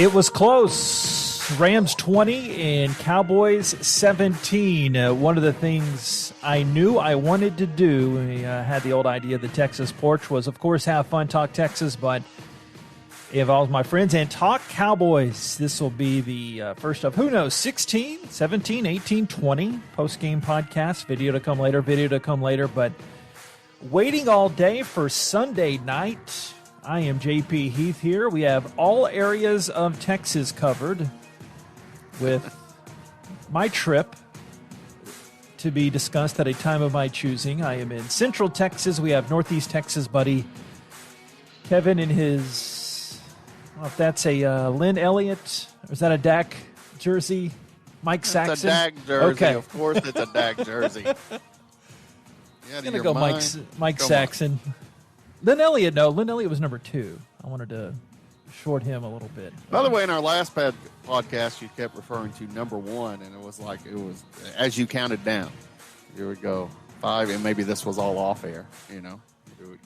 It was close. Rams 20 and Cowboys 17. One of the things I knew I wanted to do, we had the old idea of the Texas Porch, was, of course, have fun, talk Texas, but involve my friends and talk Cowboys. This will be the first of, who knows, 16, 17, 18, 20 post-game podcast. Video to come later, but waiting all day for Sunday night. I am JP Heath here. We have all areas of Texas covered with my trip to be discussed at a time of my choosing. I am in Central Texas. We have Northeast Texas buddy Kevin in his, I don't know if that's a Lynn Elliott, or is that a Dak jersey? Mike Saxon? It's a Dak jersey. Okay. Of course it's a Dak jersey. I'm going to go Mike Saxon. Lynn Elliott, no. Lynn Elliott was number 2. I wanted to short him a little bit. By the way, in our last podcast, you kept referring to number 1, and it was as you counted down. Here we go. 5, and maybe this was all off air, you know.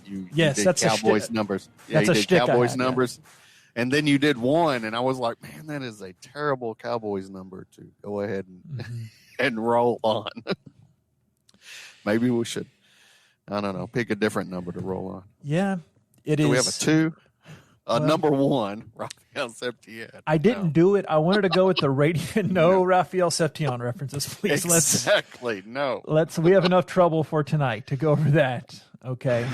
You yes, did that's Cowboys numbers. Yeah, that's you a did shtick Cowboys numbers. Yeah. And then you did 1, and I was like, man, that is a terrible Cowboys number to go ahead and, and roll on. Maybe we should, I don't know, pick a different number to roll on. Yeah, it is. Do we have a 2? Number 1, Raphael Septien. I didn't do it. I wanted to go with the radio. No Raphael Septien references, please. No. We have enough trouble for tonight to go over that. Okay.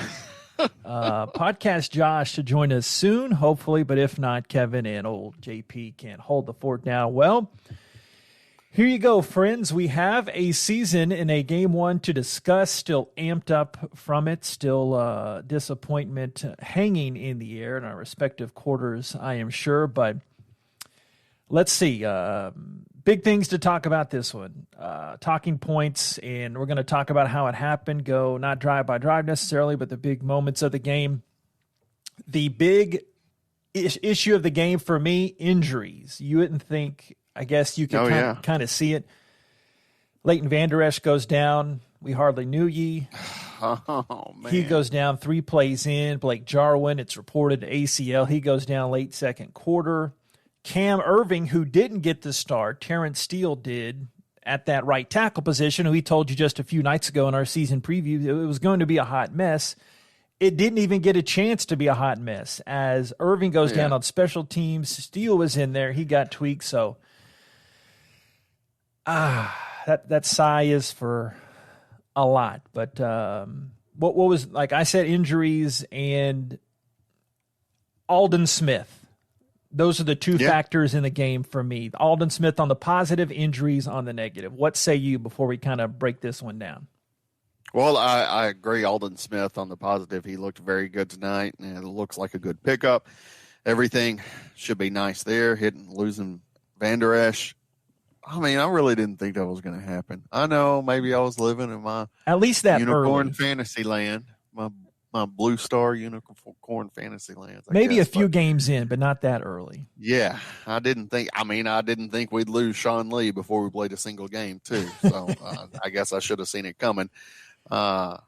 Podcast Josh to join us soon, hopefully, but if not, Kevin and old JP can't hold the fort down. Well, here you go, friends. We have a season in a game 1 to discuss, still amped up from it, still disappointment hanging in the air in our respective quarters, I am sure. But let's see. Big things to talk about this one. Talking points, and we're going to talk about how it happened. Go not drive by drive necessarily, but the big moments of the game. The big issue of the game for me, injuries. You wouldn't think... I guess you can kind of see it. Leighton Vander Esch goes down. We hardly knew ye. Oh, man. He goes down 3 plays in. Blake Jarwin, it's reported ACL. He goes down late second quarter. Cam Irving, who didn't get the start, Terrence Steele did at that right tackle position, who we told you just a few nights ago in our season preview, it was going to be a hot mess. It didn't even get a chance to be a hot mess. As Irving goes down on special teams, Steele was in there. He got tweaked, so... that sigh is for a lot. But what was, like I said, injuries and Aldon Smith. Those are the 2 factors in the game for me. Aldon Smith on the positive, injuries on the negative. What say you before we kind of break this one down? Well, I agree. Aldon Smith on the positive. He looked very good tonight, and it looks like a good pickup. Everything should be nice there. Losing Vander Esch. I mean, I really didn't think that was going to happen. I know maybe I was living in my at least that unicorn early. fantasy land, my Blue Star unicorn fantasy land. Maybe a few games in, but not that early. Yeah, I didn't think we'd lose Sean Lee before we played a single game too. So I guess I should have seen it coming. But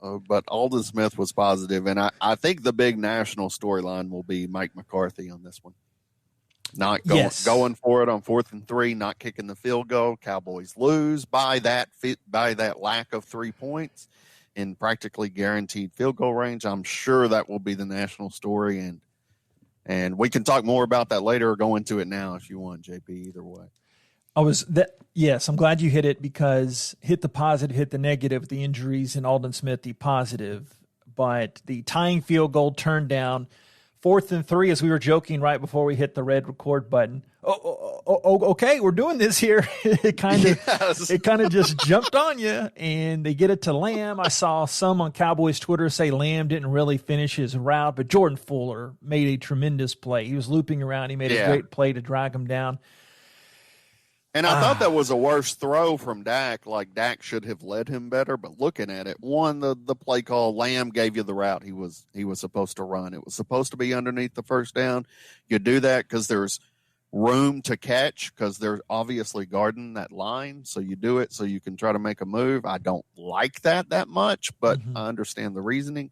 Aldon Smith was positive, and I think the big national storyline will be Mike McCarthy on this one. Not going for it on 4th and 3, not kicking the field goal. Cowboys lose by that lack of 3 points in practically guaranteed field goal range. I'm sure that will be the national story, and we can talk more about that later or go into it now if you want, JP. Either way. Yes, I'm glad you hit it, because hit the positive, hit the negative, the injuries, and Aldon Smith the positive, but the tying field goal turned down. 4th and 3, as we were joking right before we hit the red record button. Okay, we're doing this here. It kind of just jumped on you, and they get it to Lamb. I saw some on Cowboys Twitter say Lamb didn't really finish his route, but Jordan Fuller made a tremendous play. He was looping around. He made a great play to drag him down. And I thought that was a worse throw from Dak. Like, Dak should have led him better. But looking at it, the play call, Lamb gave you the route he was supposed to run. It was supposed to be underneath the first down. You do that because there's room to catch, because they're obviously guarding that line. So you do it so you can try to make a move. I don't like that much, but I understand the reasoning.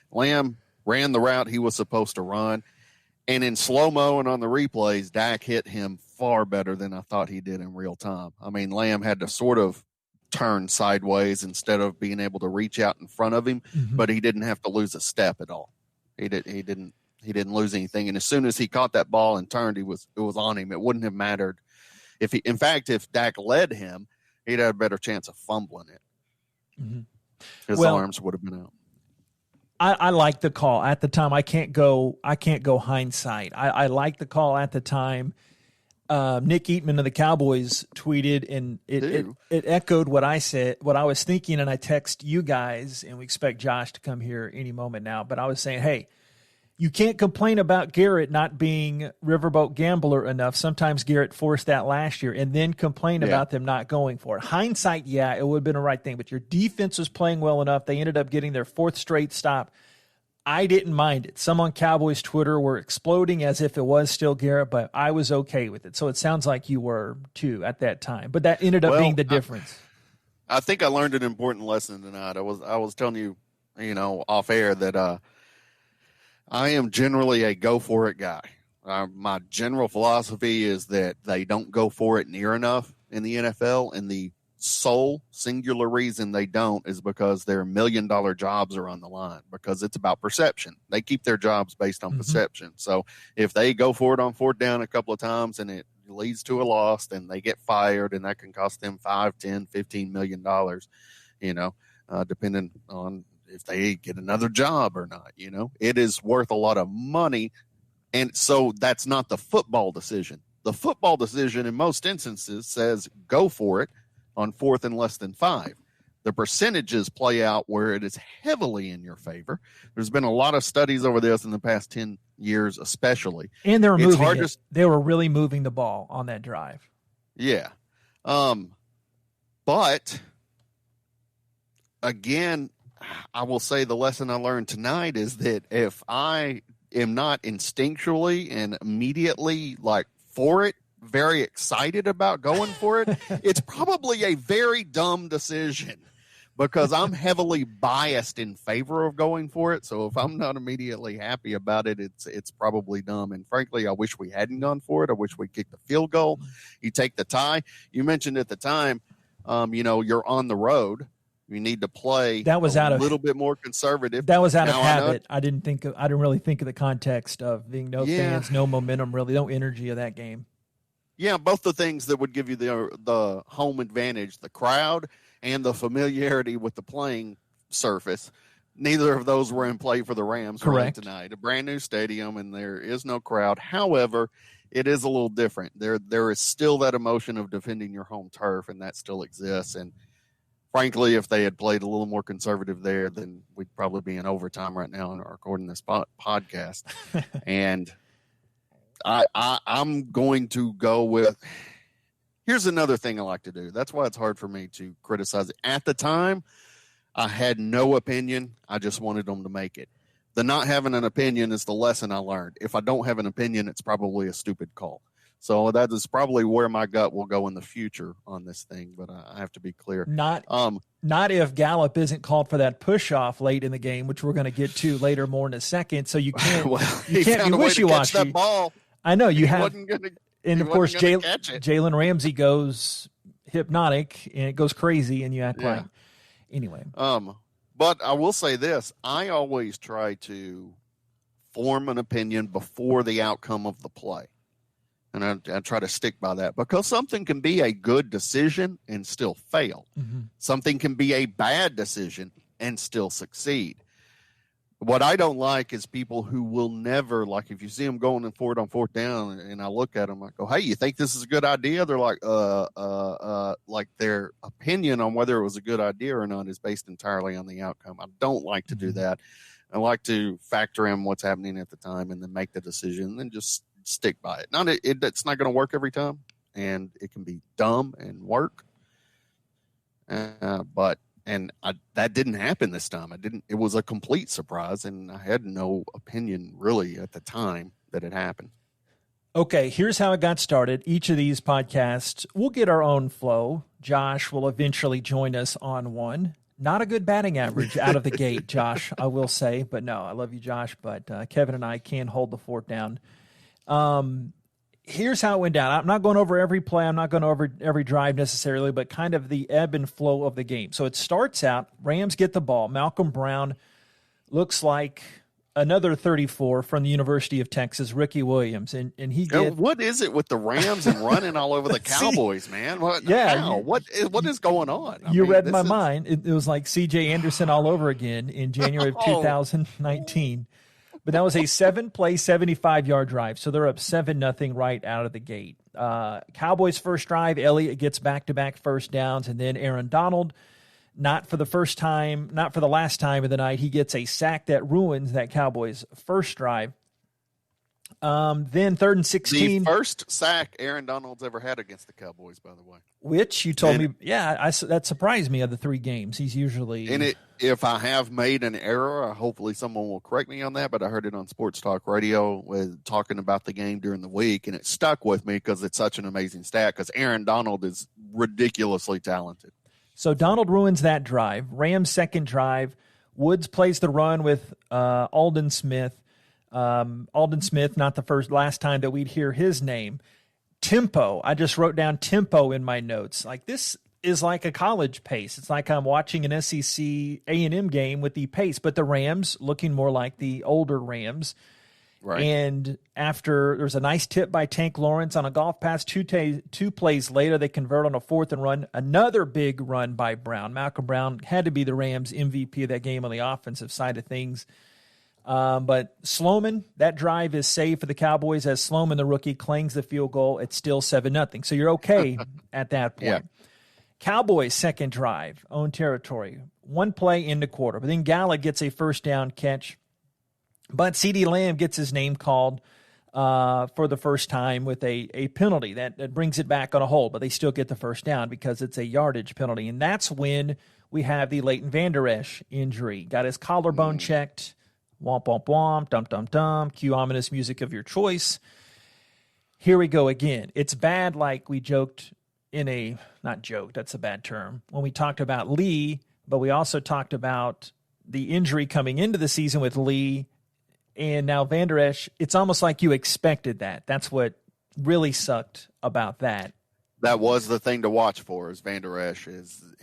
Lamb ran the route he was supposed to run. And in slow-mo and on the replays, Dak hit him far better than I thought he did in real time. I mean, Lamb had to sort of turn sideways instead of being able to reach out in front of him, but he didn't have to lose a step at all. He didn't lose anything. And as soon as he caught that ball and turned, it was on him. It wouldn't have mattered if Dak led him, he'd have a better chance of fumbling it. His arms would have been out. I like the call at the time. I can't go hindsight. I like the call at the time. Nick Eatman of the Cowboys tweeted, and it echoed what I said, what I was thinking, and I text you guys, and we expect Josh to come here any moment now. But I was saying, hey, you can't complain about Garrett not being Riverboat Gambler enough. Sometimes Garrett forced that last year, and then complain about them not going for it. Hindsight, it would have been the right thing, but your defense was playing well enough. They ended up getting their fourth straight stop. I didn't mind it. Some on Cowboys Twitter were exploding as if it was still Garrett, but I was okay with it. So it sounds like you were too at that time, but that ended up being the difference. I think I learned an important lesson tonight. I was telling you, off air that I am generally a go for it guy. My general philosophy is that they don't go for it near enough in the NFL, and the sole singular reason they don't is because their $1 million jobs are on the line, because it's about perception. They keep their jobs based on perception. So if they go for it on fourth down a couple of times and it leads to a loss, then they get fired, and that can cost them $5, $10, $15 million, depending on if they get another job or not. It is worth a lot of money. And so that's not the football decision. The football decision in most instances says go for it on fourth and less than 5. The percentages play out where it is heavily in your favor. There's been a lot of studies over this in the past 10 years, especially. And they were moving it. They were really moving the ball on that drive. Yeah. But again, I will say the lesson I learned tonight is that if I am not instinctually and immediately for it, very excited about going for it, it's probably a very dumb decision, because I'm heavily biased in favor of going for it. So if I'm not immediately happy about it, it's probably dumb. And frankly, I wish we hadn't gone for it. I wish we kicked the field goal. You take the tie. You mentioned at the time, you're on the road. You need to play a little bit more conservative. That was out of habit. I didn't really think of the context of being no fans, no momentum, really, no energy of that game. Yeah, both the things that would give you the home advantage, the crowd and the familiarity with the playing surface. Neither of those were in play for the Rams tonight. A brand new stadium, and there is no crowd. However, it is a little different. There is still that emotion of defending your home turf, and that still exists. And frankly, if they had played a little more conservative there, then we'd probably be in overtime right now and recording this podcast. And I'm going to go with – here's another thing I like to do. That's why it's hard for me to criticize it. At the time, I had no opinion. I just wanted them to make it. The not having an opinion is the lesson I learned. If I don't have an opinion, it's probably a stupid call. So that is probably where my gut will go in the future on this thing, but I have to be clear. Not if Gallup isn't called for that push-off late in the game, which we're going to get to later more in a second. So you can't you can't be wishy-washy. That ball. I know you have, and of course Jalen Ramsey goes hypnotic and it goes crazy, and you act like anyway. But I will say this: I always try to form an opinion before the outcome of the play. And I try to stick by that, because something can be a good decision and still fail. Something can be a bad decision and still succeed. What I don't like is people who will never, if you see them going for it on fourth down and I look at them, I go, hey, you think this is a good idea? They're like their opinion on whether it was a good idea or not is based entirely on the outcome. I don't like to do that. I like to factor in what's happening at the time and then make the decision and then just stick by it. It's not going to work every time, and it can be dumb and work. That didn't happen this time. It was a complete surprise, and I had no opinion really at the time that it happened. Okay, here's how it got started. Each of these podcasts, we'll get our own flow. Josh will eventually join us on one. Not a good batting average out of the gate, Josh, I will say. But no, I love you, Josh. But Kevin and I can hold the fort down. Here's how it went down. I'm not going over every play. I'm not going over every drive necessarily, but kind of the ebb and flow of the game. So it starts out, Rams get the ball. Malcolm Brown looks like another 34 from the University of Texas, Ricky Williams. And he gets... What is it with the Rams and running all over the Cowboys, man? What is going on? You read my mind. It was like C.J. Anderson all over again in January of 2019. But that was a 7-play, 75-yard drive. So they're up 7-0 right out of the gate. Cowboys' first drive, Elliott gets back-to-back first downs, and then Aaron Donald, not for the last time of the night, he gets a sack that ruins that Cowboys' first drive. Then 3rd and 16. The first sack Aaron Donald's ever had against the Cowboys, by the way. Which you told me, that surprised me of the 3 games. He's usually... If I have made an error, hopefully someone will correct me on that, but I heard it on Sports Talk Radio talking about the game during the week, and it stuck with me because it's such an amazing stat because Aaron Donald is ridiculously talented. So Donald ruins that drive. Rams' second drive. Woods plays the run with Aldon Smith. Aldon Smith, not the last time that we'd hear his name. Tempo. I just wrote down tempo in my notes. Like, this is like a college pace. It's like I'm watching an SEC A&M game with the pace, but the Rams looking more like the older Rams. Right. And after there's a nice tip by Tank Lawrence on a golf pass, two plays later, they convert on a 4th and run. Another big run by Brown. Malcolm Brown had to be the Rams MVP of that game on the offensive side of things. But Sloman, that drive is saved for the Cowboys as Sloman, the rookie, clangs the field goal. It's still 7-0. So you're okay at that point. Yeah. Cowboys' second drive, own territory. 1 play in the quarter. But then Gallup gets a first down catch. But CeeDee Lamb gets his name called for the first time with a penalty. That brings it back on a hold. But they still get the first down because it's a yardage penalty. And that's when we have the Leighton Vander Esch injury. Got his collarbone checked. Womp, womp, womp, dum, dum, dum. Cue ominous music of your choice. Here we go again. It's bad, like we joked not joke, that's a bad term, when we talked about Lee, but we also talked about the injury coming into the season with Lee, and now Vander Esch. It's almost like you expected that. That's what really sucked about that. That was the thing to watch for, is Vander Esch.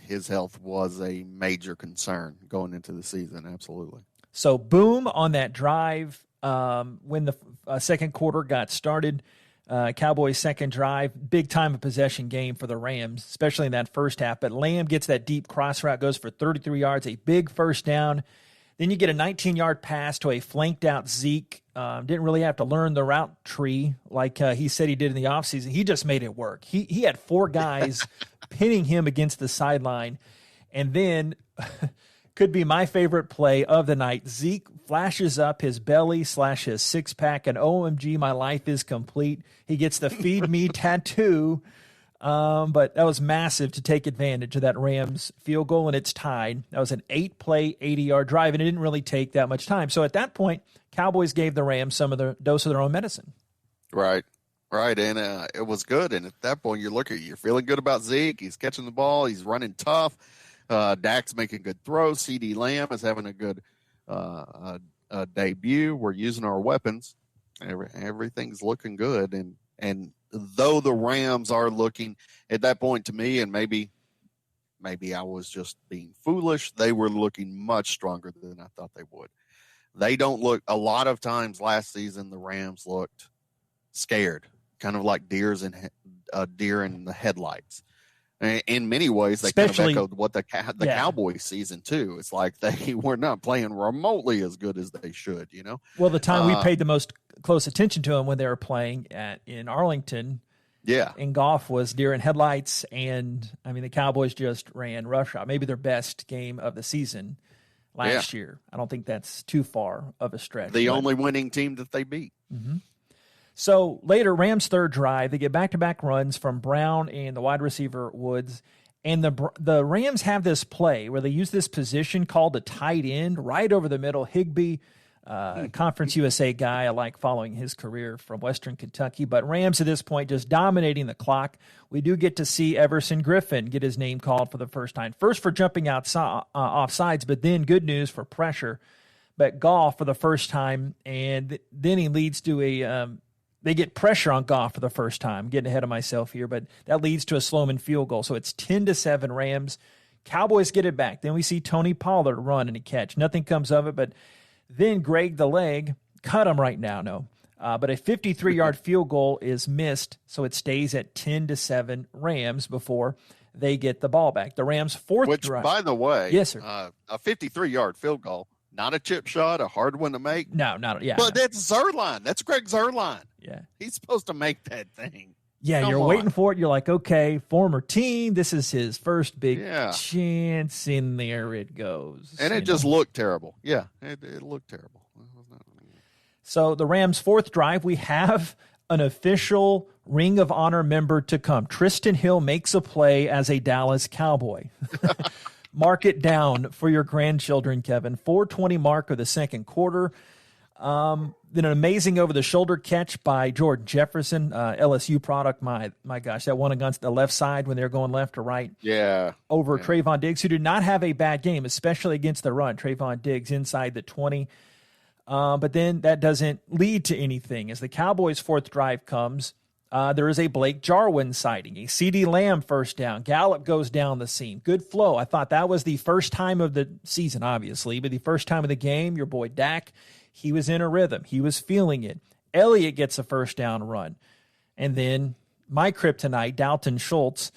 His health was a major concern going into the season, absolutely. So boom on that drive when the second quarter got started. Cowboys' second drive, big time of possession game for the Rams, especially in that first half. But Lamb gets that deep cross route, goes for 33 yards, a big first down. Then you get a 19-yard pass to a flanked out Zeke. Didn't really have to learn the route tree like he said he did in the offseason. He just made it work. He had 4 guys pinning him against the sideline. And then could be my favorite play of the night. Zeke flashes up his belly / his six-pack, and OMG, my life is complete. He gets the feed me tattoo, but that was massive to take advantage of that Rams field goal, and it's tied. That was an 8-play, 80-yard drive, and it didn't really take that much time. So at that point, Cowboys gave the Rams some of the dose of their own medicine. Right, and it was good. And at that point, you're feeling good about Zeke. He's catching the ball. He's running tough. Dak's making good throws. CeeDee Lamb is having a good debut. We're using our weapons. Everything's looking good. And though the Rams are looking at that point to me, and maybe I was just being foolish, they were looking much stronger than I thought they would. They don't look, a lot of times last season, the Rams looked scared, kind of like deer in the headlights. In many ways, they kind of echoed what the Cowboys season too. It's like they were not playing remotely as good as they should, you know? Well, the time we paid the most close attention to them when they were playing in Arlington in golf was deer in headlights. And, I mean, the Cowboys just ran roughshod, maybe their best game of the season last year. I don't think that's too far of a stretch. The only winning team that they beat. Mm-hmm. So later, Rams' third drive, they get back-to-back runs from Brown and the wide receiver Woods. And the Rams have this play where they use this position called a tight end right over the middle. Higbee Conference USA guy. I like following his career from Western Kentucky. But Rams at this point just dominating the clock. We do get to see Everson Griffin get his name called for the first time. First for jumping outside, offsides, but then good news for pressure. But Goff for the first time, and then he leads to they get pressure on Goff for the first time. I'm getting ahead of myself here, but that leads to a Sloman field goal. So it's 10-7 Rams. Cowboys get it back. Then we see Tony Pollard run and a catch. Nothing comes of it, but then Greg the Leg cut him right now. No, but a 53-yard field goal is missed, so it stays at 10-7 Rams before they get the ball back. The Rams' fourth drive. By the way, yes, sir. A 53-yard field goal, not a chip shot, a hard one to make. No, not yeah. But that's Zerline. That's Greg Zerline. Yeah, he's supposed to make that thing. Yeah, you're waiting for it. You're like, okay, former team. This is his first big chance, and there it goes. And it just looked terrible. Yeah, it looked terrible. So the Rams' fourth drive, we have an official Ring of Honor member to come. Tristan Hill makes a play as a Dallas Cowboy. Mark it down for your grandchildren, Kevin. 4:20 mark of the second quarter. Then an amazing over-the-shoulder catch by Jordan Jefferson, LSU product. My gosh, that one against the left side when they're going left or right. Yeah. Over Trayvon Diggs, who did not have a bad game, especially against the run. Trayvon Diggs inside the 20. But then that doesn't lead to anything. As the Cowboys' fourth drive comes, there is a Blake Jarwin sighting, a CeeDee Lamb first down. Gallup goes down the seam. Good flow. I thought that was the first time of the season, obviously, but the first time of the game, your boy Dak, he was in a rhythm. He was feeling it. Elliott gets a first down run. And then my kryptonite, Dalton Schultz,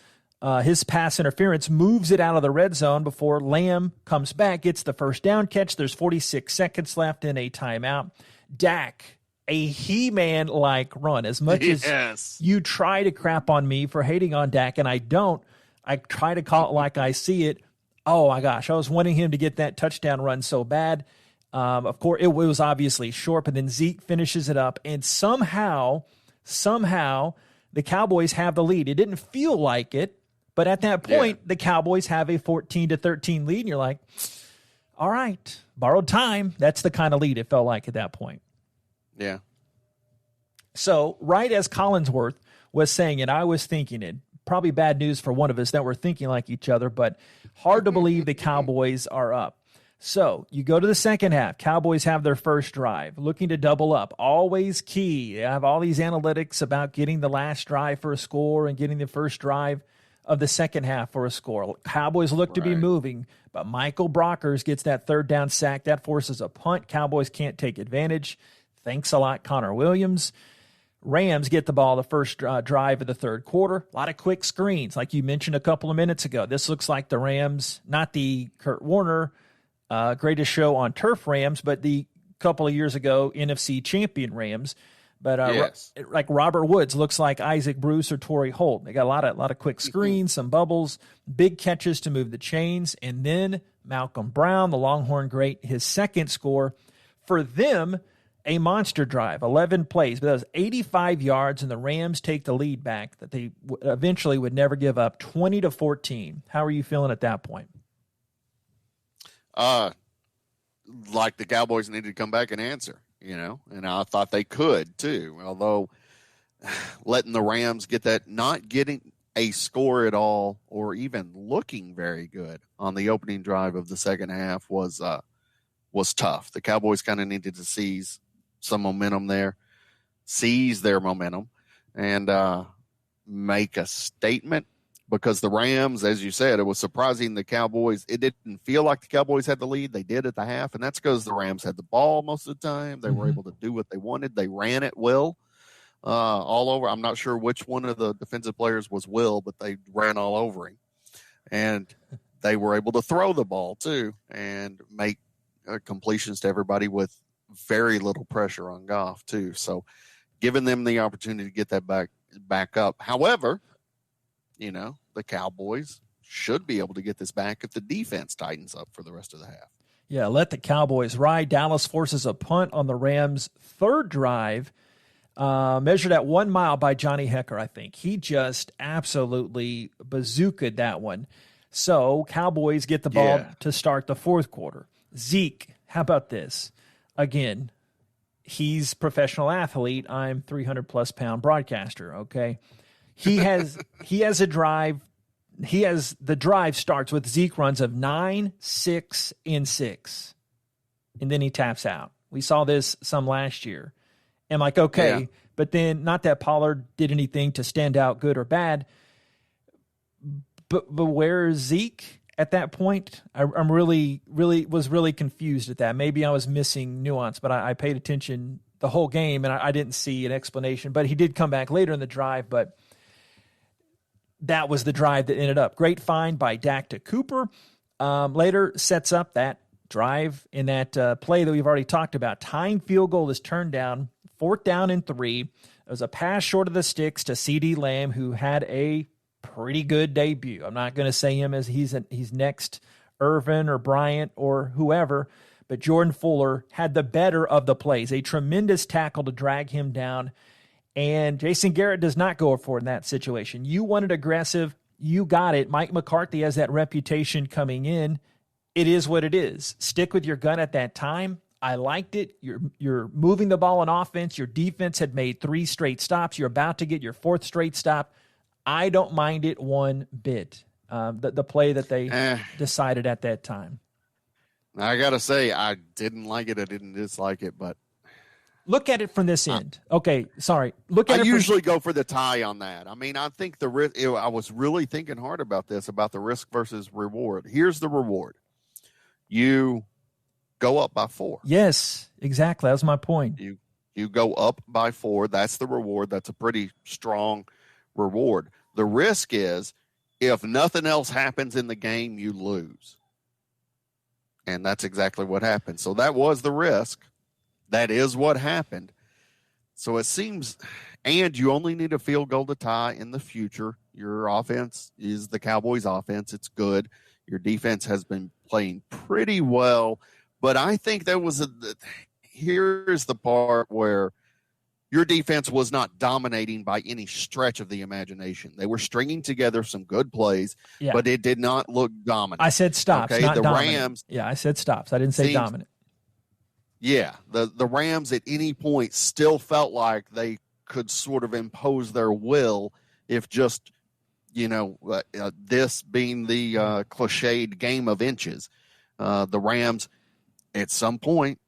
his pass interference moves it out of the red zone before Lamb comes back, gets the first down catch. There's 46 seconds left in a timeout. Dak, a He-Man-like run. As much as you try to crap on me for hating on Dak, and I don't, I try to call it like I see it. Oh, my gosh, I was wanting him to get that touchdown run so bad. Of course, it was obviously short, but then Zeke finishes it up, and somehow, the Cowboys have the lead. It didn't feel like it, but at that point, the Cowboys have a 14-13 lead, and you're like, all right, borrowed time. That's the kind of lead it felt like at that point. Yeah. So right as Collinsworth was saying it, I was thinking it. Probably bad news for one of us that we're thinking like each other, but hard to believe the Cowboys are up. So you go to the second half. Cowboys have their first drive, looking to double up. Always key. They have all these analytics about getting the last drive for a score and getting the first drive of the second half for a score. Cowboys look to be moving, but Michael Brockers gets that third down sack. That forces a punt. Cowboys can't take advantage. Thanks a lot, Connor Williams. Rams get the ball the first drive of the third quarter. A lot of quick screens, like you mentioned a couple of minutes ago. This looks like the Rams, not the Kurt Warner greatest show on turf Rams, but the couple of years ago NFC champion Rams. But like Robert Woods looks like Isaac Bruce or Torrey Holt. They got a lot of quick screens, some bubbles, big catches to move the chains, and then Malcolm Brown, the Longhorn great, his second score for them. A monster drive, 11 plays, but that was 85 yards, and the Rams take the lead back that they eventually would never give up, 20-14. How are you feeling at that point? Like the Cowboys needed to come back and answer, and I thought they could too, although letting the Rams get that, not getting a score at all or even looking very good on the opening drive of the second half was tough. The Cowboys kind of needed to seize some momentum there, seize their momentum, and make a statement, because the Rams, as you said, it was surprising the Cowboys. It didn't feel like the Cowboys had the lead. They did at the half, and that's because the Rams had the ball most of the time. They were able to do what they wanted. They ran it well all over. I'm not sure which one of the defensive players was Will, but they ran all over him. And they were able to throw the ball, too, and make completions to everybody with very little pressure on Goff too. So giving them the opportunity to get that back up. However, the Cowboys should be able to get this back if the defense tightens up for the rest of the half. Yeah, let the Cowboys ride. Dallas forces a punt on the Rams' third drive, measured at 1 mile by Johnny Hecker, I think. He just absolutely bazookaed that one. So Cowboys get the ball to start the fourth quarter. Zeke, how about this? again, he's professional athlete. I'm 300 plus pound broadcaster. Okay. He has a drive. The drive starts with Zeke runs of 9, 6, and 6. And then he taps out. We saw this some last year. And like, okay, Yeah. but then not that Pollard did anything to stand out good or bad. But where is Zeke at that point? I'm really confused at that. Maybe I was missing nuance, but I paid attention the whole game and I didn't see an explanation. But he did come back later in the drive, but that was the drive that ended up. Great find by Dak to Cooper. Later sets up that drive in that play that we've already talked about. Tying field goal is turned down, 4th down and 3. It was a pass short of the sticks to CeeDee Lamb, who had a pretty good debut. I'm not going to say him as he's next Irvin or Bryant or whoever, but Jordan Fuller had the better of the plays. A tremendous tackle to drag him down, and Jason Garrett does not go for it in that situation. You wanted aggressive, you got it. Mike McCarthy has that reputation coming in. It is what it is. Stick with your gun at that time. I liked it. You're moving the ball on offense. Your defense had made 3 straight stops. You're about to get your 4th straight stop. I don't mind it one bit. The play that they decided at that time. I got to say, I didn't like it. I didn't dislike it, but look at it from this end. Okay, sorry. I usually go for the tie on that. I mean, I think I was really thinking hard about this, about the risk versus reward. Here's the reward. You go up by 4. Yes, exactly. That was my point. You go up by 4. That's the reward. That's a pretty strong reward. The risk is if nothing else happens in the game, you lose. And that's exactly what happened. So that was the risk. That is what happened. So it seems, and you only need a field goal to tie in the future. Your offense is the Cowboys' offense. It's good. Your defense has been playing pretty well. But I think here's the part where your defense was not dominating by any stretch of the imagination. They were stringing together some good plays, but it did not look dominant. I said stops, okay? not the dominant. Rams. Yeah, I said stops. I didn't say dominant. Yeah, the Rams at any point still felt like they could sort of impose their will if just, this being the cliched game of inches. The Rams, at some point,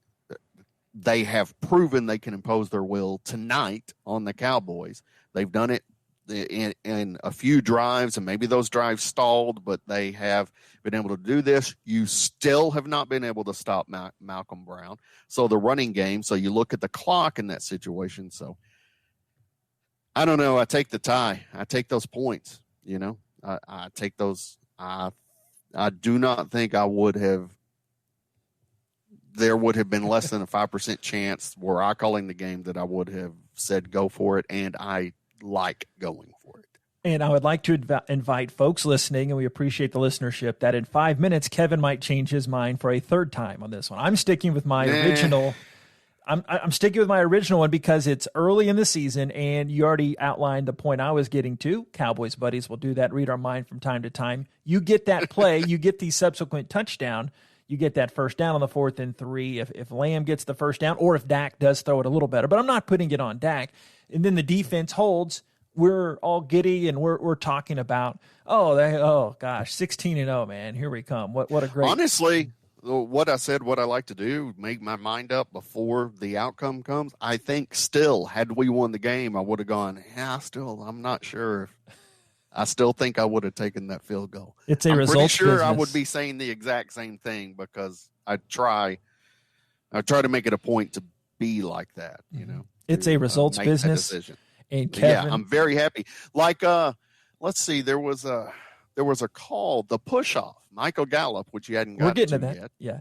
they have proven they can impose their will tonight on the Cowboys. They've done it in a few drives, and maybe those drives stalled, but they have been able to do this. You still have not been able to stop Malcolm Brown. So the running game, so you look at the clock in that situation. So I don't know. I take the tie. I take those points, I take those. I do not think there would have been less than a 5% chance were I calling the game that I would have said go for it, and I like going for it. And I would like to invite folks listening, and we appreciate the listenership, that in 5 minutes, Kevin might change his mind for a 3rd time on this one. I'm sticking with my original. I'm sticking with my original one because it's early in the season, and you already outlined the point I was getting to. Cowboys buddies will do that, read our mind from time to time. You get that play, you get the subsequent touchdown. You get that 1st down on the 4th and 3 if Lamb gets the 1st down, or if Dak does throw it a little better. But I'm not putting it on Dak. And then the defense holds. We're all giddy, and we're talking about, oh gosh, 16-0, man. Here we come. What a great. Honestly, what I said, what I like to do, make my mind up before the outcome comes. I think still, had we won the game, I would have gone, I'm not sure. I still think I would have taken that field goal. It's a result. I'm pretty sure business. I would be saying the exact same thing because I try to make it a point to be like that. It's a results business. And Kevin, I'm very happy. Like, let's see, there was a call, the push off, Michael Gallup, which you hadn't got to that yet. Yeah.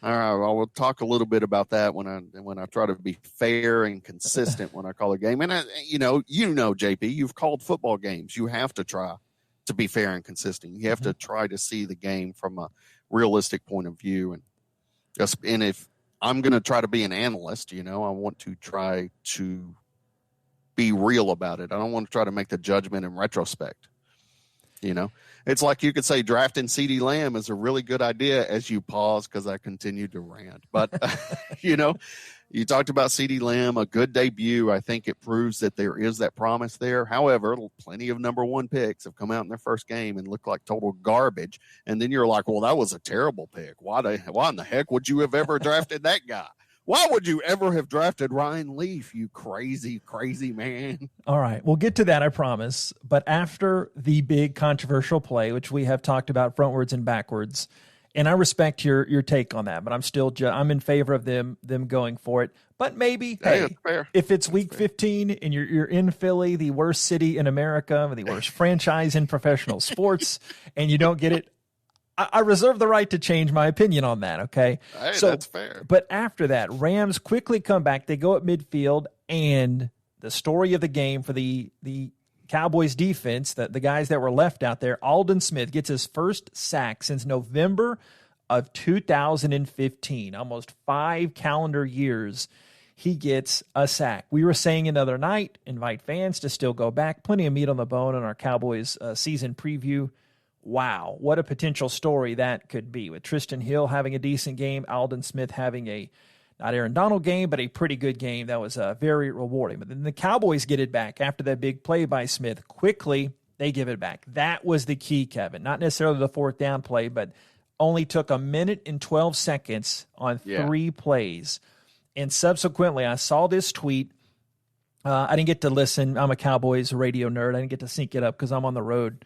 All right, I will talk a little bit about that when I try to be fair and consistent when I call a game. And JP, you've called football games. You have to try to be fair and consistent. You have to try to see the game from a realistic point of view. And if I'm going to try to be an analyst, I want to try to be real about it. I don't want to try to make the judgment in retrospect. You know, it's like you could say drafting CeeDee Lamb is a really good idea as you pause because I continued to rant. But, you know, you talked about CeeDee Lamb, a good debut. I think it proves that there is that promise there. However, plenty of number one picks have come out in their first game and look like total garbage. And then you're like, well, that was a terrible pick. Why in the heck would you have ever drafted that guy? Why would you ever have drafted Ryan Leaf, you crazy, crazy man? All right, we'll get to that, I promise. But after the big controversial play, which we have talked about frontwards and backwards, and I respect your take on that, but I'm still I'm in favor of them going for it. But maybe, hey, if it's week 15 and you're in Philly, the worst city in America, the worst franchise in professional sports, and you don't get it, I reserve the right to change my opinion on that, okay? Hey, so, that's fair. But after that, Rams quickly come back. They go at midfield, and the story of the game for the Cowboys defense, the guys that were left out there, Aldon Smith gets his first sack since November of 2015, almost 5 calendar years. He gets a sack. We were saying another night, invite fans to still go back. Plenty of meat on the bone on our Cowboys season preview. Wow, what a potential story that could be, with Tristan Hill having a decent game, Aldon Smith having a, not Aaron Donald game, but a pretty good game. That was very rewarding. But then the Cowboys get it back after that big play by Smith. Quickly, they give it back. That was the key, Kevin. Not necessarily the fourth down play, but only took 1 minute and 12 seconds on 3 plays. And subsequently, I saw this tweet. I didn't get to listen. I'm a Cowboys radio nerd. I didn't get to sync it up because I'm on the road.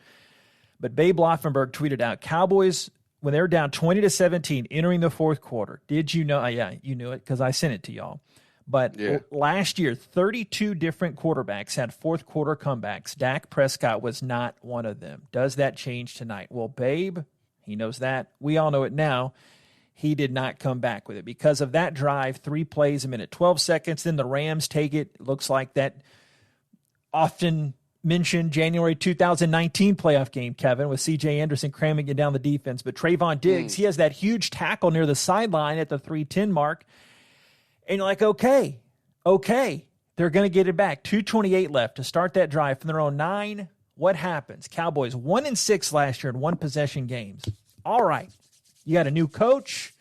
But Babe Loffenberg tweeted out, Cowboys, when they were down 20-17 entering the fourth quarter, did you know? Yeah, you knew it because I sent it to y'all. But last year, 32 different quarterbacks had fourth quarter comebacks. Dak Prescott was not one of them. Does that change tonight? Well, Babe, he knows that. We all know it now. He did not come back with it. Because of that drive, 3 plays, 1 minute, 12 seconds. Then the Rams take it. Looks like that often mentioned January 2019 playoff game, Kevin, with C.J. Anderson cramming it down the defense. But Trayvon Diggs, he has that huge tackle near the sideline at the 3:10 mark. And you're like, okay, they're going to get it back. 2:28 left to start that drive from their own 9. What happens? Cowboys 1-6 last year in one possession games. All right, you got a new coach,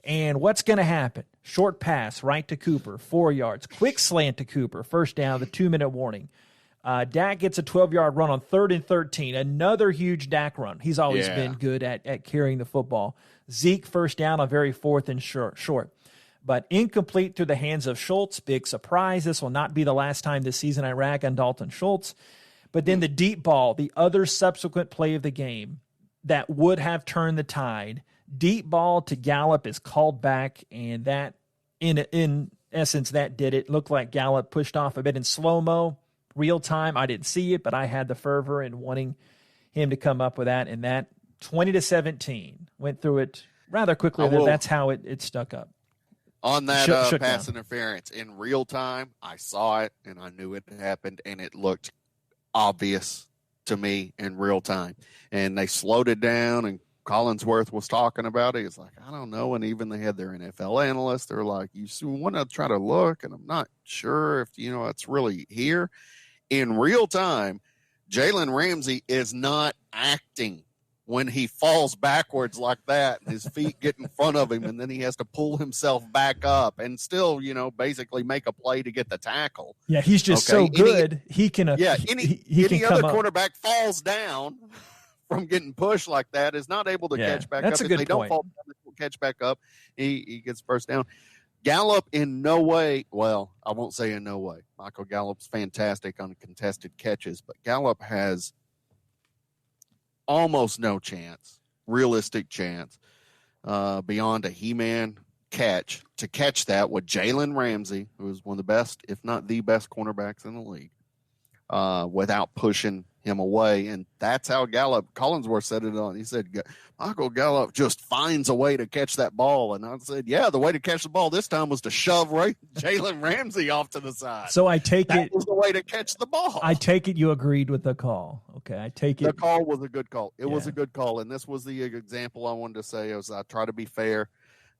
and what's going to happen? Short pass right to Cooper, 4 yards. Quick slant to Cooper, first down, the 2-minute warning. Dak gets a 12-yard run on 3rd and 13. Another huge Dak run. He's always been good at carrying the football. Zeke first down on very 4th and short. But incomplete through the hands of Schultz. Big surprise. This will not be the last time this season I rag on Dalton Schultz. But then the deep ball, the other subsequent play of the game that would have turned the tide. Deep ball to Gallup is called back, and that, in essence, that did it. Looked like Gallup pushed off a bit in slow-mo. Real time, I didn't see it, but I had the fervor in wanting him to come up with that. And that 20-17 went through it rather quickly. That's how it stuck up. On that pass interference in real time, I saw it and I knew it happened, and it looked obvious to me in real time. And they slowed it down, and Collinsworth was talking about it. It's like, I don't know. And even they had their NFL analysts. They're like, you want to try to look, and I'm not sure if, it's really here. In real time, Jalen Ramsey is not acting when he falls backwards like that and his feet get in front of him, and then he has to pull himself back up and still, basically make a play to get the tackle. Yeah, he's just so good. He can any other quarterback falls down from getting pushed like that, is not able to catch back up. That's a good point. Don't fall down, they catch back up. He gets first down. Gallup in no way, well, I won't say in no way. Michael Gallup's fantastic on contested catches, but Gallup has almost no chance, realistic chance, beyond a He-Man catch, to catch that with Jalen Ramsey, who is one of the best, if not the best cornerbacks in the league, without pushing him away. And that's how Collinsworth said it on. He said, Michael Gallup just finds a way to catch that ball. And I said, yeah, the way to catch the ball this time was to shove Jalen Ramsey off to the side. So I take that was the way to catch the ball. I take it you agreed with the call. Okay, I take it. The call was a good call. It was a good call. And this was the example I wanted to say. I try to be fair.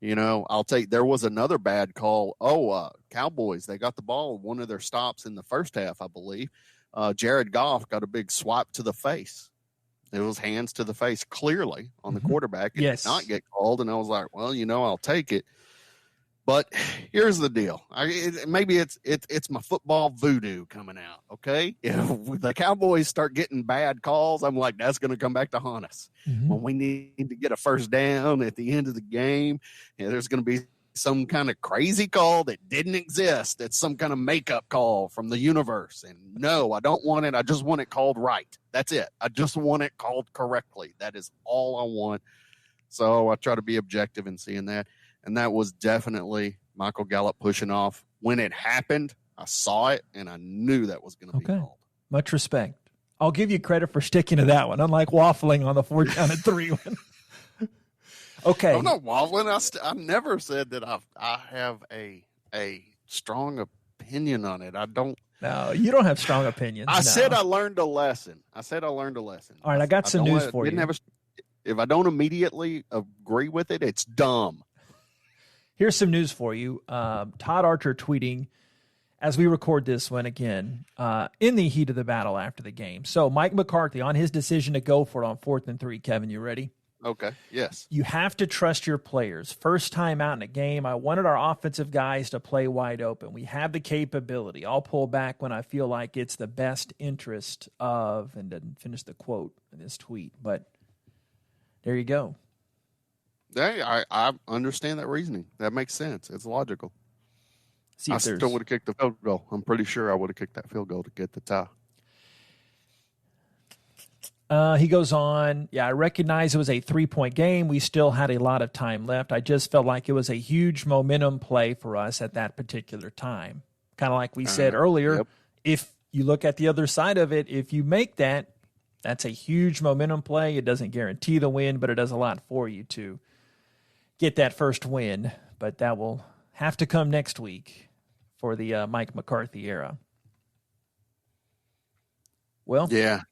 There was another bad call. Cowboys, they got the ball, one of their stops in the first half, I believe. Jared Goff got a big swipe to the face. It was hands to the face clearly on the quarterback. It Yes. did not get called, and I was like, well, I'll take it. But here's the deal. Maybe it's my football voodoo coming out, okay? If the Cowboys start getting bad calls, I'm like, that's going to come back to haunt us. When we need to get a first down at the end of the game, there's going to be some kind of crazy call that didn't exist. It's some kind of makeup call from the universe. And no, I don't want it. I just want it called right. That's it. I just want it called correctly. That is all I want. So I try to be objective in seeing that. And that was definitely Michael Gallup pushing off. When it happened, I saw it, and I knew that was going to be called. Much respect. I'll give you credit for sticking to that one, unlike waffling on the 4-down-and-3 one. Okay. I'm not waffling. I never said that I have a strong opinion on it. I don't. No, you don't have strong opinions. I said I learned a lesson. All right, I got some news for you. If I don't immediately agree with it, it's dumb. Here's some news for you. Todd Archer tweeting as we record this one again in the heat of the battle after the game. So Mike McCarthy on his decision to go for it on 4th and 3. Kevin, you ready? Okay, yes. You have to trust your players. First time out in a game, I wanted our offensive guys to play wide open. We have the capability. I'll pull back when I feel like it's the best interest of, and didn't finish the quote in this tweet, but there you go. I understand that reasoning. That makes sense. It's logical. I still would have kicked the field goal. I'm pretty sure I would have kicked that field goal to get the tie. He goes on, I recognize it was a 3-point game. We still had a lot of time left. I just felt like it was a huge momentum play for us at that particular time. Kind of like we said earlier, if you look at the other side of it, if you make that, that's a huge momentum play. It doesn't guarantee the win, but it does a lot for you to get that first win. But that will have to come next week for the Mike McCarthy era. Well, yeah.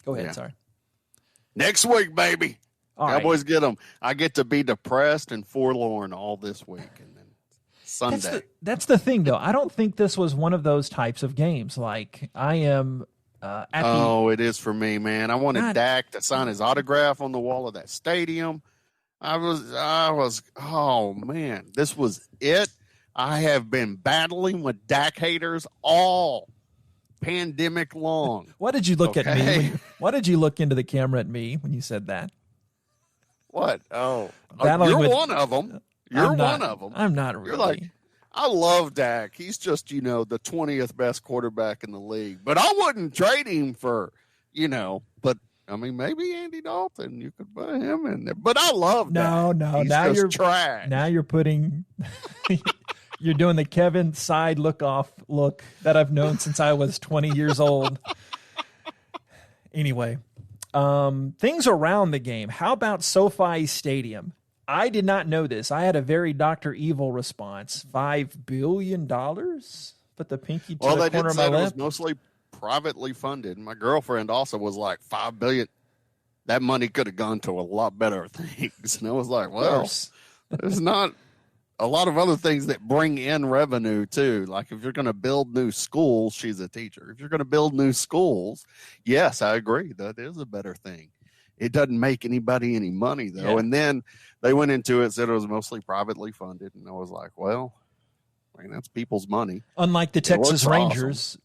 Go ahead, sorry. Next week, baby. Cowboys get them. I get to be depressed and forlorn all this week, and then Sunday. That's the thing, though. I don't think this was one of those types of games. Like, I am it is for me, man. I wanted Dak to sign his autograph on the wall of that stadium. I was, oh, man, this was it. I have been battling with Dak haters all pandemic long. Why did you look at me? Why did you look into the camera at me when you said that? What? Oh, you're one of them. You're one of them. I'm not really. You're like, I love Dak. He's just, the 20th best quarterback in the league. But I wouldn't trade him for, but I mean, maybe Andy Dalton. You could put him in there. But I love Dak. No. He's now you're trash. Now you're putting. You're doing the Kevin side look that I've known since I was 20 years old. Anyway, things around the game. How about SoFi Stadium? I did not know this. I had a very Dr. Evil response. $5 billion? Put the pinky to the corner of my lip. It was mostly privately funded. My girlfriend also was like, $5 billion. That money could have gone to a lot better things. And I was like, well, there's not a lot of other things that bring in revenue too. Like if you're going to build new schools, she's a teacher. If you're going to build new schools, yes, I agree. That is a better thing. It doesn't make anybody any money though. Yeah. And then they went into it, said it was mostly privately funded. And I was like, well, I mean, that's people's money. Unlike the Texas Rangers,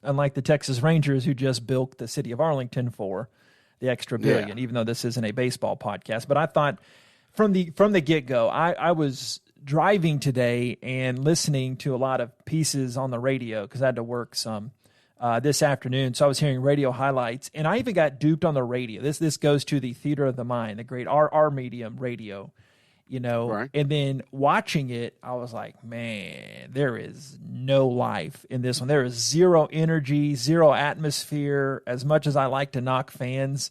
who just bilked the city of Arlington for the extra billion, even though this isn't a baseball podcast. But I thought from the get-go, I was driving today and listening to a lot of pieces on the radio because I had to work some this afternoon. So I was hearing radio highlights, and I even got duped on the radio. This goes to the theater of the mind, the great R medium radio, right. And then watching it, I was like, man, there is no life in this one. There is zero energy, zero atmosphere. As much as I like to knock fans,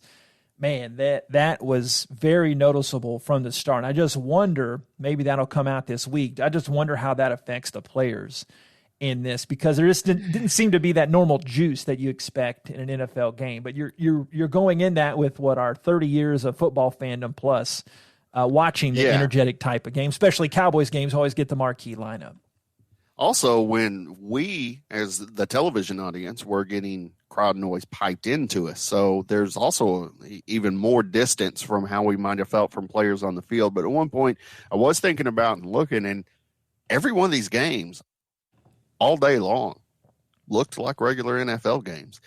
man, that was very noticeable from the start. And I just wonder, maybe that'll come out this week. I just wonder how that affects the players in this, because there just didn't seem to be that normal juice that you expect in an NFL game. But you're going in that with what are 30 years of football fandom plus watching the energetic type of game, especially Cowboys games always get the marquee lineup. Also, when we, as the television audience, were getting crowd noise piped into us. So there's also even more distance from how we might have felt from players on the field. But at one point, I was thinking about and looking, and every one of these games all day long looked like regular NFL games.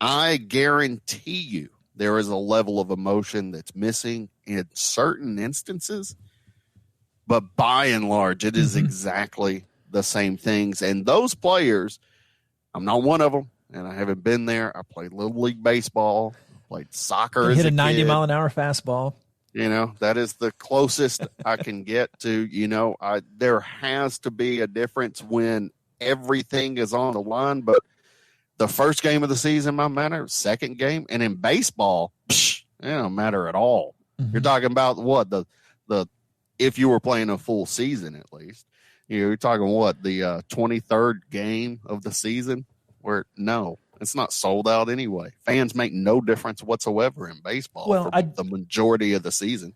I guarantee you there is a level of emotion that's missing in certain instances. But by and large, it is exactly the same things. And those players, I'm not one of them, and I haven't been there. I played Little League Baseball, played soccer as a kid. Hit a 90-mile-an-hour fastball. You know, that is the closest I can get to, there has to be a difference when everything is on the line. But the first game of the season might matter, second game. And in baseball, it don't matter at all. Mm-hmm. You're talking about what? The if you were playing a full season at least. You're talking what, the 23rd game of the season? Where no, it's not sold out anyway. Fans make no difference whatsoever in baseball for the majority of the season,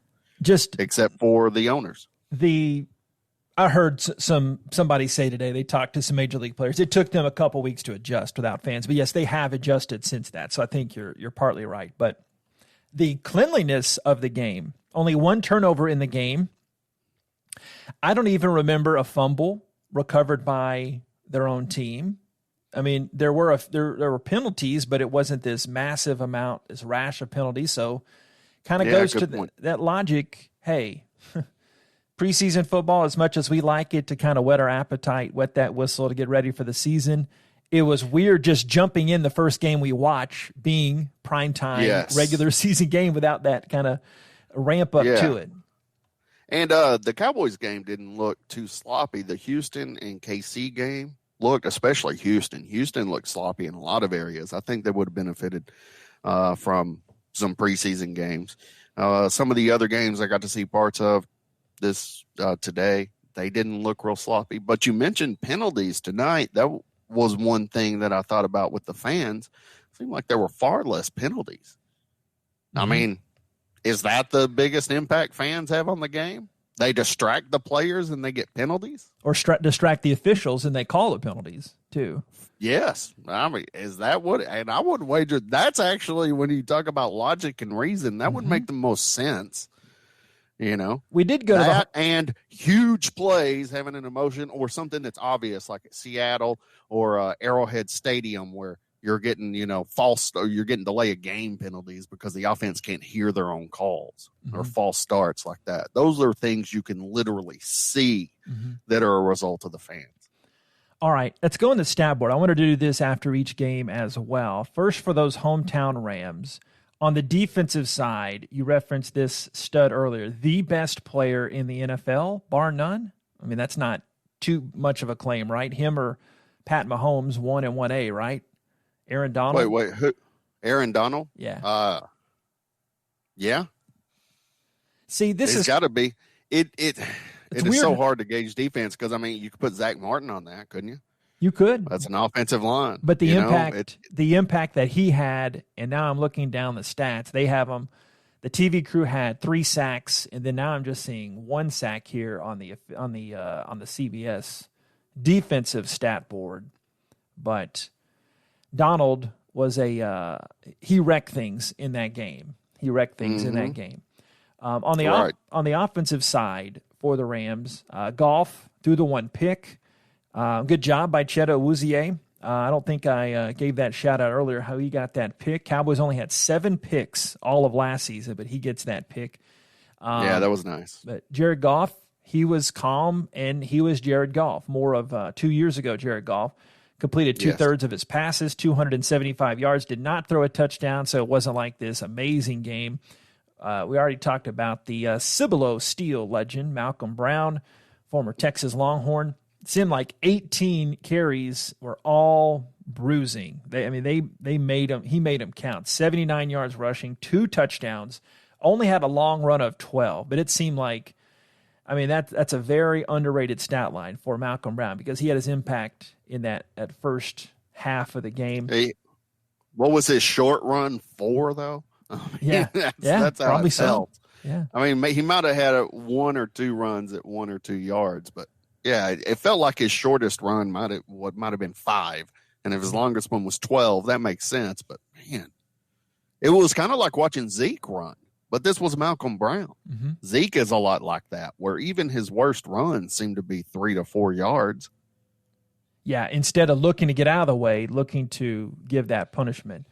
except for the owners. I heard somebody say today they talked to some major league players. It took them a couple weeks to adjust without fans, but yes, they have adjusted since that. So I think you're partly right. But the cleanliness of the game, only one turnover in the game. I don't even remember a fumble recovered by their own team. I mean, there were penalties, but it wasn't this massive amount, this rash of penalties. So kind of goes to that logic. Hey, preseason football, as much as we like it to kind of whet our appetite, wet that whistle to get ready for the season, it was weird just jumping in the first game we watch being primetime regular season game without that kind of ramp up to it. And the Cowboys game didn't look too sloppy. The Houston and KC game looked, especially Houston. Houston looked sloppy in a lot of areas. I think they would have benefited from some preseason games. Some of the other games I got to see parts of this today, they didn't look real sloppy. But you mentioned penalties tonight. That was one thing that I thought about with the fans. It seemed like there were far less penalties. Mm-hmm. I mean, is that the biggest impact fans have on the game? They distract the players and they get penalties? Or distract the officials and they call it penalties, too. Yes. I mean, is that what? And I would wager that's actually, when you talk about logic and reason, that would make the most sense. We did go to and huge plays having an emotion, or something that's obvious, like at Seattle or Arrowhead Stadium, where you're getting, you're getting delay of game penalties because the offense can't hear their own calls or false starts like that. Those are things you can literally see that are a result of the fans. All right, let's go in the stat board. I want to do this after each game as well. First, for those hometown Rams, on the defensive side, you referenced this stud earlier, the best player in the NFL, bar none. I mean, that's not too much of a claim, right? Him or Pat Mahomes, 1 and 1A, right? Aaron Donald. Wait, who? Aaron Donald? Yeah. Yeah. See, it's got to be. It is so hard to gauge defense because, I mean, you could put Zach Martin on that, couldn't you? You could. That's an offensive line. But the impact that he had, and now I'm looking down the stats, they have him. The TV crew had 3 sacks, and then now I'm just seeing 1 sack here on the CBS defensive stat board. But Donald was he wrecked things in that game. In that game. On the offensive side for the Rams, Goff threw the 1 pick. Good job by Cheto Awuzie. I don't think I gave that shout out earlier how he got that pick. Cowboys only had 7 picks all of last season, but he gets that pick. That was nice. But Jared Goff, he was calm, and he was Jared Goff. More of 2 years ago, Jared Goff completed 2/3 of his passes, 275 yards, did not throw a touchdown, so it wasn't like this amazing game. We already talked about the Cibolo Steel legend, Malcolm Brown, former Texas Longhorn. It seemed like 18 carries were all bruising. He made them count. 79 yards rushing, 2 touchdowns, only had a long run of 12. But it seemed like, that's a very underrated stat line for Malcolm Brown because he had his impact in that first half of the game. Hey, what was his short run for, though? That's how probably it felt. So. Yeah. He might have had 1 or 2 runs at 1 or 2 yards, but Yeah, it felt like his shortest run might have been 5, and if his longest one was 12, that makes sense. But man, it was kind of like watching Zeke run. But this was Malcolm Brown. Mm-hmm. Zeke is a lot like that, where even his worst runs seem to be 3 to 4 yards. Yeah, instead of looking to get out of the way, looking to give that punishment.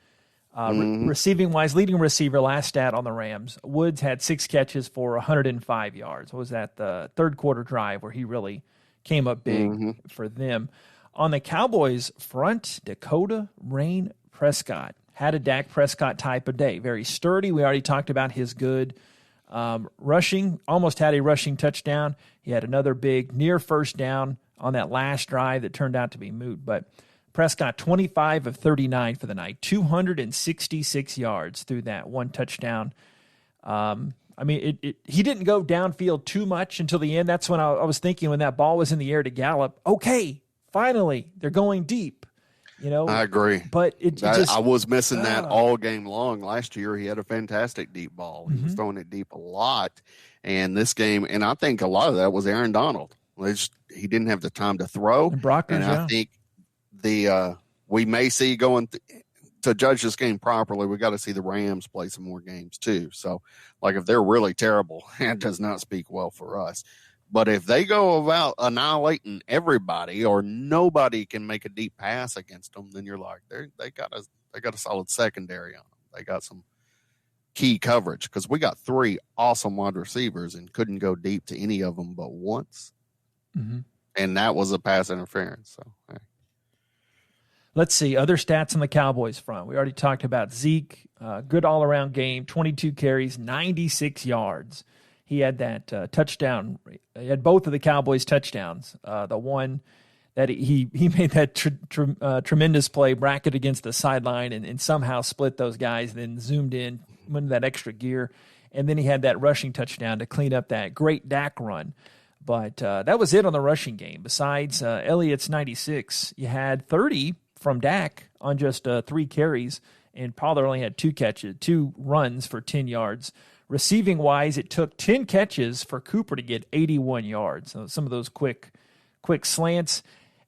Receiving wise, leading receiver, last stat on the Rams, Woods had 6 catches for 105 yards. What was that? The third quarter drive where he really came up big for them. On the Cowboys front, Dakota Rain Prescott had a Dak Prescott type of day. Very sturdy. We already talked about his good rushing. Almost had a rushing touchdown. He had another big near first down on that last drive that turned out to be moot. But Prescott, 25 of 39 for the night, 266 yards through that one touchdown. I mean, he didn't go downfield too much until the end. That's when I was thinking when that ball was in the air to Gallup, okay, finally, they're going deep. You know, I agree. But I was missing that all game long. Last year, he had a fantastic deep ball. He was throwing it deep a lot. And this game, and I think a lot of that was Aaron Donald. He didn't have the time to throw. And Brockers, I think we may see going to judge this game properly, we got to see the Rams play some more games too. So, like, if they're really terrible, that does not speak well for us. But if they go about annihilating everybody or nobody can make a deep pass against them, then you're like, they got a solid secondary on them. They got some key coverage because we got 3 awesome wide receivers and couldn't go deep to any of them but once. And that was a pass interference. So, hey. Let's see, other stats on the Cowboys front. We already talked about Zeke, good all-around game, 22 carries, 96 yards. He had that touchdown. He had both of the Cowboys' touchdowns. The one that he made that tremendous play, bracket against the sideline, and somehow split those guys, then zoomed in, went into that extra gear. And then he had that rushing touchdown to clean up that great Dak run. But that was it on the rushing game. Besides Elliott's 96, you had 30 from Dak on just 3 carries, and Pollard only had 2 runs for 10 yards. Receiving-wise, it took 10 catches for Cooper to get 81 yards. So some of those quick slants.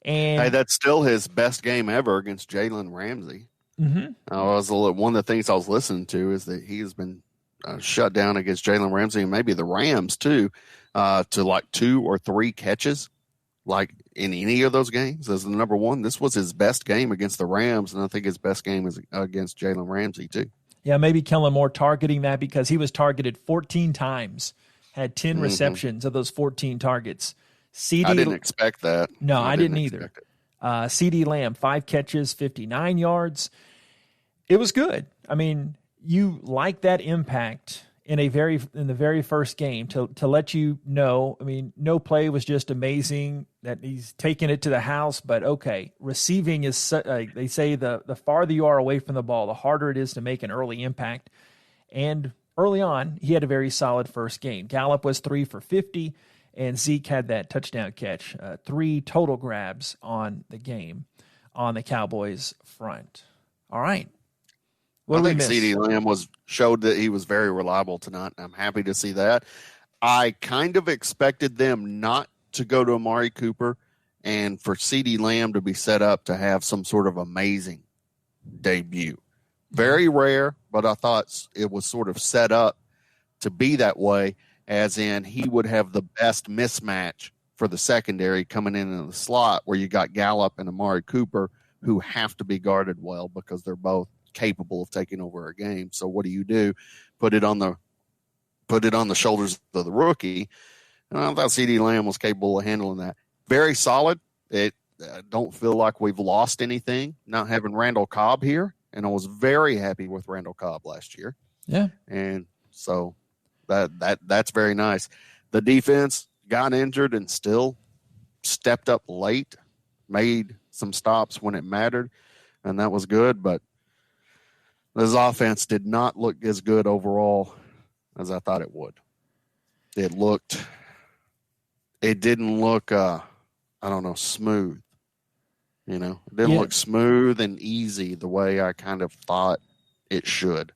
And hey, that's still his best game ever against Jalen Ramsey. One of the things I was listening to is that he has been shut down against Jalen Ramsey and maybe the Rams too, to like 2 or 3 catches, like in any of those games as the number one. This was his best game against the Rams, and I think his best game is against Jalen Ramsey too. Yeah, maybe Kellen Moore targeting that because he was targeted 14 times, had 10 receptions of those 14 targets. I didn't expect that. No, I didn't either. CD Lamb, 5 catches, 59 yards. It was good. I mean, you like that impact in the very first game to let you know. I mean, no play was just amazing that he's taking it to the house, but okay, receiving is they say the farther you are away from the ball, the harder it is to make an early impact. And early on, he had a very solid first game. Gallup was 3 for 50, and Zeke had that touchdown catch. 3 total grabs on the game on the Cowboys front. All right. I think CeeDee Lamb showed that he was very reliable tonight, and I'm happy to see that. I kind of expected them not to go to Amari Cooper and for CeeDee Lamb to be set up to have some sort of amazing debut. Very rare, but I thought it was sort of set up to be that way, as in he would have the best mismatch for the secondary coming in the slot where you got Gallup and Amari Cooper who have to be guarded well because they're both capable of taking over a game. So what do? Put it on the shoulders of the rookie. And I thought CeeDee Lamb was capable of handling that. Very solid. It don't feel like we've lost anything not having Randall Cobb here, and I was very happy with Randall Cobb last year. Yeah, and so that's very nice. The defense got injured and still stepped up late, made some stops when it mattered, and that was good. But this offense did not look as good overall as I thought it would. It didn't look, smooth. It didn't look smooth and easy the way I kind of thought it should.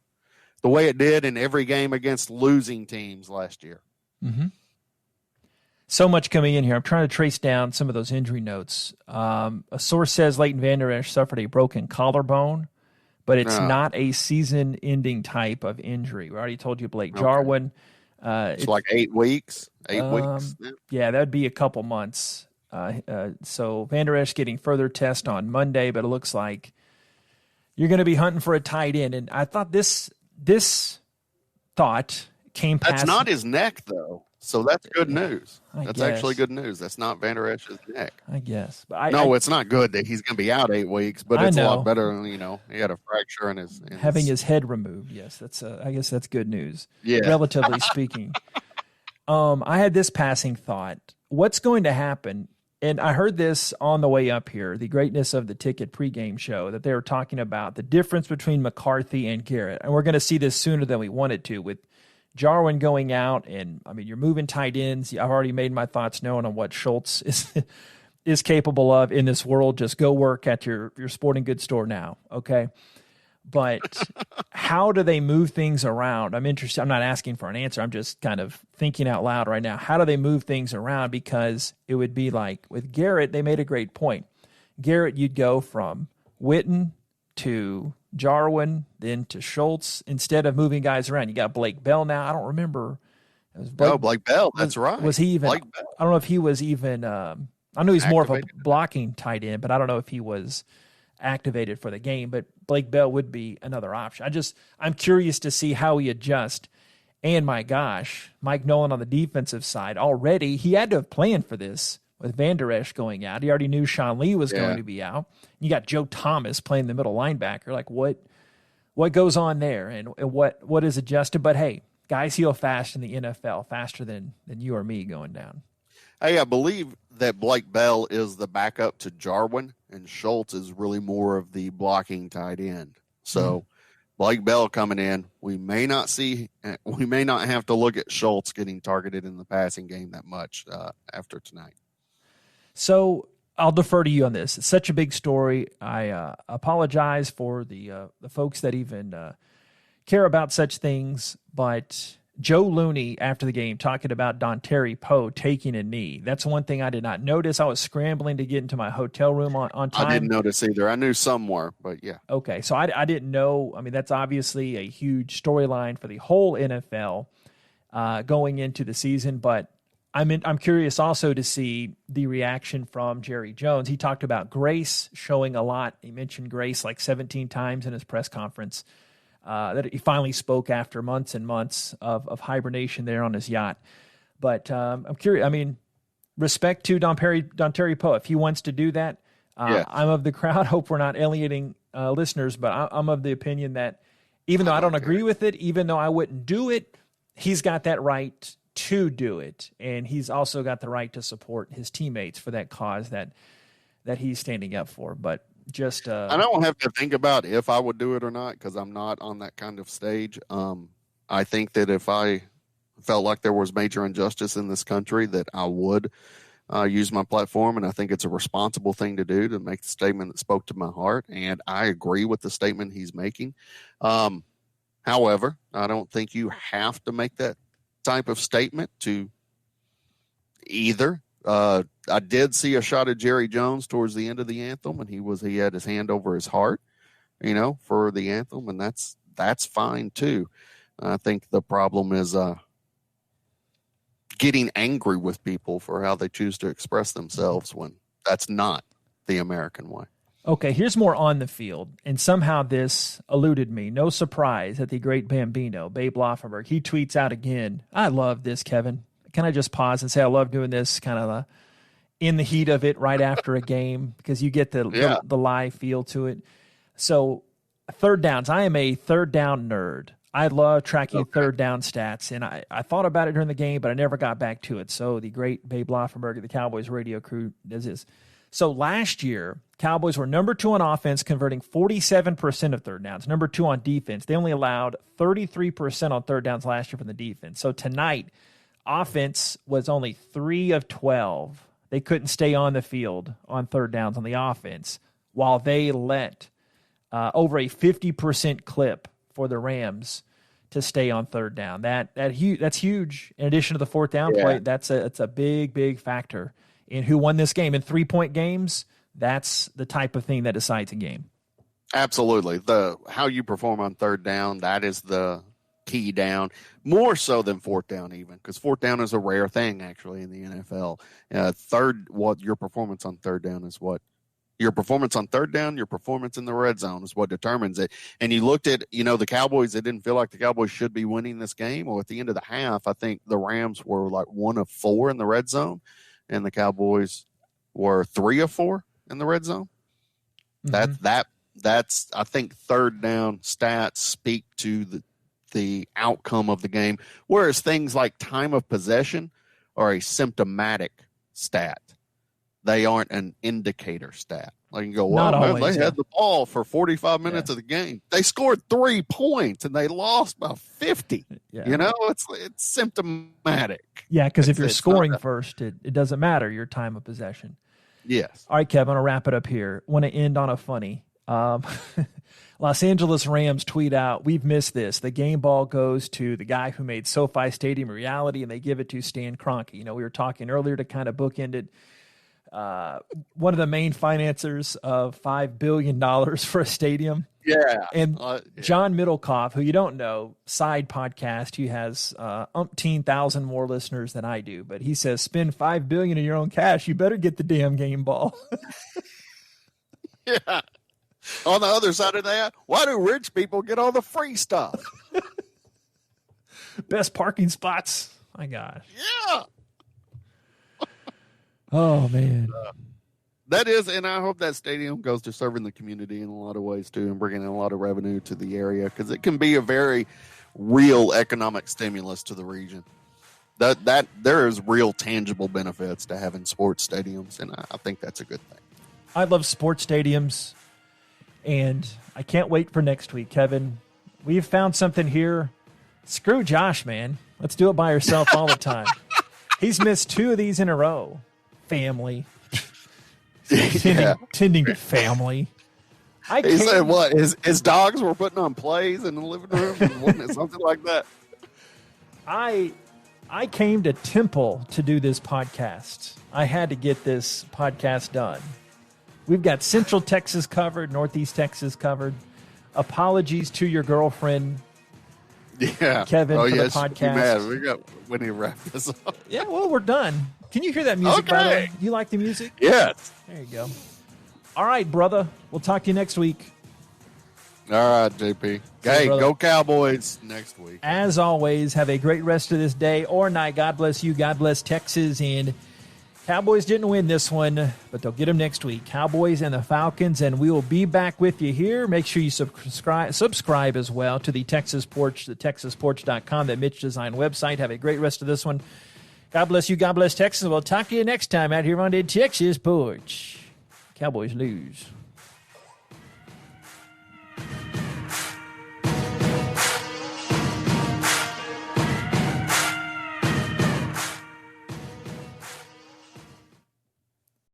The way it did in every game against losing teams last year. So much coming in here. I'm trying to trace down some of those injury notes. A source says Leighton Vander Esch suffered a broken collarbone, but it's not a season-ending type of injury. We already told you Blake Jarwin. It's like 8 weeks. 8 weeks. Yeah, that would be a couple months. So Vander Esch getting further test on Monday, but it looks like you're going to be hunting for a tight end. And I thought this thought came past. That's not his neck, though. So that's good news. That's actually good news. That's not Vander Esch's neck. I guess. But it's not good that he's going to be out 8 weeks, but it's a lot better than, he had a fracture in his... Having his head removed, yes. I guess that's good news, yeah. Relatively speaking. I had this passing thought. What's going to happen, and I heard this on the way up here, the greatness of the ticket pregame show, that they were talking about the difference between McCarthy and Garrett. And we're going to see this sooner than we wanted to with Jarwin going out, and you're moving tight ends. I've already made my thoughts known on what Schultz is capable of in this world. Just go work at your sporting goods store now, okay? But how do they move things around? I'm interested. I'm not asking for an answer. I'm just kind of thinking out loud right now. How do they move things around? Because it would be like with Garrett, they made a great point. Garrett, you'd go from Witten to Jarwin, then to Schultz, instead of moving guys around. You got Blake Bell now. I don't remember. Blake Bell. That's right. Was he even? I don't know if he was even. I know he's more of a blocking tight end, but I don't know if he was activated for the game. But Blake Bell would be another option. I'm curious to see how he adjusts. And my gosh, Mike Nolan on the defensive side already, he had to have planned for this with Vander Esch going out. He already knew Sean Lee was going to be out. You got Joe Thomas playing the middle linebacker. Like what goes on there and what is adjusted? But hey, guys heal fast in the NFL, faster than you or me going down. Hey, I believe that Blake Bell is the backup to Jarwin, and Schultz is really more of the blocking tight end. So Blake Bell coming in, we may not have to look at Schultz getting targeted in the passing game that much after tonight. So I'll defer to you on this. It's such a big story. I apologize for the folks that even care about such things, but Joe Looney after the game talking about Dontari Poe taking a knee. That's one thing I did not notice. I was scrambling to get into my hotel room on time. I didn't notice either. I knew somewhere, but yeah. Okay, so I didn't know. I mean, that's obviously a huge storyline for the whole NFL going into the season, but I'm curious also to see the reaction from Jerry Jones. He talked about grace showing a lot. He mentioned grace like 17 times in his press conference. That he finally spoke after months and months of hibernation there on his yacht. But I'm curious. I mean, respect to Dontari Poe. If he wants to do that, I'm of the crowd. Hope we're not alienating listeners, but I'm of the opinion that even though I don't agree with it, even though I wouldn't do it, he's got that right to do it. And he's also got the right to support his teammates for that cause that he's standing up for. But just I don't have to think about if I would do it or not because I'm not on that kind of stage. I think that if I felt like there was major injustice in this country, that I would use my platform, and I think it's a responsible thing to do to make the statement that spoke to my heart, and I agree with the statement he's making. However, I don't think you have to make that type of statement to either. I did see a shot of Jerry Jones towards the end of the anthem, and he had his hand over his heart, for the anthem, and that's fine too. I think the problem is getting angry with people for how they choose to express themselves when that's not the American way. Okay, here's more on the field, and somehow this eluded me. No surprise that the great Bambino, Babe Laufenberg, he tweets out again, I love this, Kevin. Can I just pause and say I love doing this kind of in the heat of it right after a game because you get the live feel to it. So third downs, I am a third down nerd. I love tracking third down stats, and I thought about it during the game, but I never got back to it. So the great Babe Laufenberg of the Cowboys radio crew does this. So last year, Cowboys were number 2 on offense, converting 47% of third downs. Number 2 on defense. They only allowed 33% on third downs last year from the defense. So tonight, offense was only 3 of 12. They couldn't stay on the field on third downs on the offense, while they let over a 50% clip for the Rams to stay on third down. That's huge. In addition to the fourth down play, it's a big factor in who won this game. In 3-point games, that's the type of thing that decides a game. Absolutely. How you perform on third down, that is the key down, more so than fourth down even, because fourth down is a rare thing actually in the NFL. Your performance on third down is what your performance on third down, your performance in the red zone is what determines it. And you looked at, the Cowboys, it didn't feel like the Cowboys should be winning this game. Well, at the end of the half, I think the Rams were like 1 of 4 in the red zone, and the Cowboys were 3 of 4 in the red zone. Mm-hmm. That's I think third down stats speak to the outcome of the game, whereas things like time of possession are a symptomatic stat. They aren't an indicator stat. Like you go, well, they had the ball for 45 minutes of the game. They scored 3 points and they lost by 50. Yeah. It's symptomatic. Yeah, because if you're scoring first, it doesn't matter your time of possession. Yes. All right, Kevin, I'm going to wrap it up here. Want to end on a funny. Los Angeles Rams tweet out, "We've missed this. The game ball goes to the guy who made SoFi Stadium a reality, and they give it to Stan Kroenke." We were talking earlier to kind of bookend it. One of the main financiers of $5 billion for a stadium. Yeah. And John Middlecoff, who you don't know, side podcast, he has umpteen thousand more listeners than I do, but he says, spend $5 billion of your own cash. You better get the damn game ball. Yeah. On the other side of that, why do rich people get all the free stuff? Best parking spots. My gosh. Yeah. Oh, man. That is, and I hope that stadium goes to serving the community in a lot of ways, too, and bringing in a lot of revenue to the area, because it can be a very real economic stimulus to the region. That there is real tangible benefits to having sports stadiums, and I think that's a good thing. I love sports stadiums, and I can't wait for next week, Kevin. We've found something here. Screw Josh, man. Let's do it by yourself all the time. He's missed 2 of these in a row. Family. Tending to family. He said what? His dogs were putting on plays in the living room? Wasn't it something like that? I came to Temple to do this podcast. I had to get this podcast done. We've got Central Texas covered, Northeast Texas covered. Apologies to your girlfriend, Kevin, for the podcast. We got when he wrapped this up. Yeah, well, we're done. Can you hear that music, by the way? You like the music? Yes. There you go. All right, brother. We'll talk to you next week. All right, JP. Hey, go Cowboys next week. As always, have a great rest of this day or night. God bless you. God bless Texas. And Cowboys didn't win this one, but they'll get them next week. Cowboys and the Falcons, and we will be back with you here. Make sure you subscribe as well to the Texas Porch, the TexasPorch.com, that Mitch designed website. Have a great rest of this one. God bless you. God bless Texas. We'll talk to you next time out here on the Texas Porch. Cowboys lose.